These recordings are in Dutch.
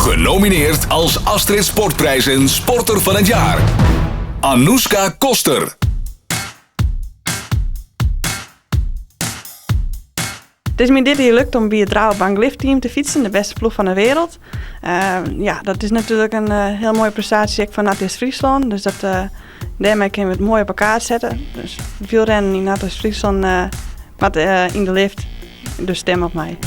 Genomineerd als Astrid Sportprijzen Sporter van het Jaar. Anouska Koster. Het is me dit jaar gelukt om bij het Rabobank Liftteam te fietsen, de beste ploeg van de wereld. Dat is natuurlijk een heel mooie prestatie van Nathalie Friesland. Dus daarmee kunnen we het mooi op elkaar zetten. Dus veel rennen in Nathalie Friesland in de lift. Dus stem op mij.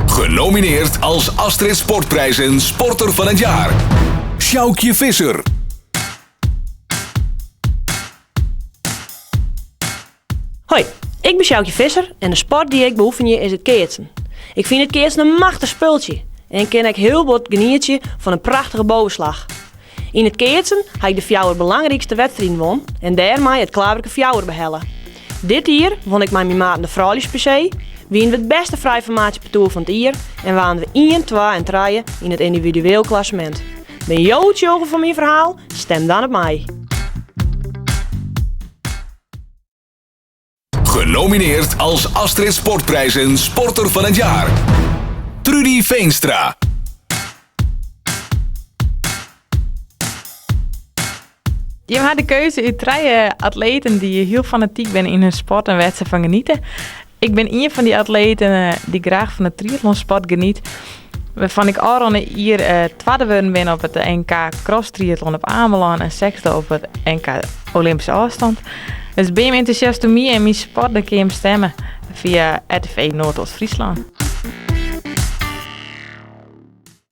Genomineerd als Astrid Sportprijzen Sporter van het Jaar. Sjoukje Visser. Hoi, ik ben Sjoukje Visser en de sport die ik beoefen is het keertsen. Ik vind het keertsen een machtig spultje en ken ik heel wat genietje van een prachtige bovenslag. In het keertsen heb ik de fjouwer belangrijkste wedstrijd won en daarmee het klaverlijke fjouwer behellen. Dit jaar won ik met mijn maat de vrouwelijke PC, wien we het beste vrijformatieparcours van het jaar en waren we 1, 2 en 3 in het individueel klassement. Ben jou het jongen van mijn verhaal? Stem dan op mij. Genomineerd als Astrid Sportprijzen Sporter van het Jaar. Trudy Veenstra. Je had de keuze uit 3 atleten die heel fanatiek zijn in hun sport en wedstrijd van genieten. Ik ben een van die atleten die graag van de triathlonsport geniet. Waarvan ik al hier tweede worden ben op het NK Cross Triathlon op Ameland en 6e op het NK Olympische afstand. Dus ben je enthousiast om mij en mijn sport, dan kun je hem stemmen via RTV Noordoost-Friesland.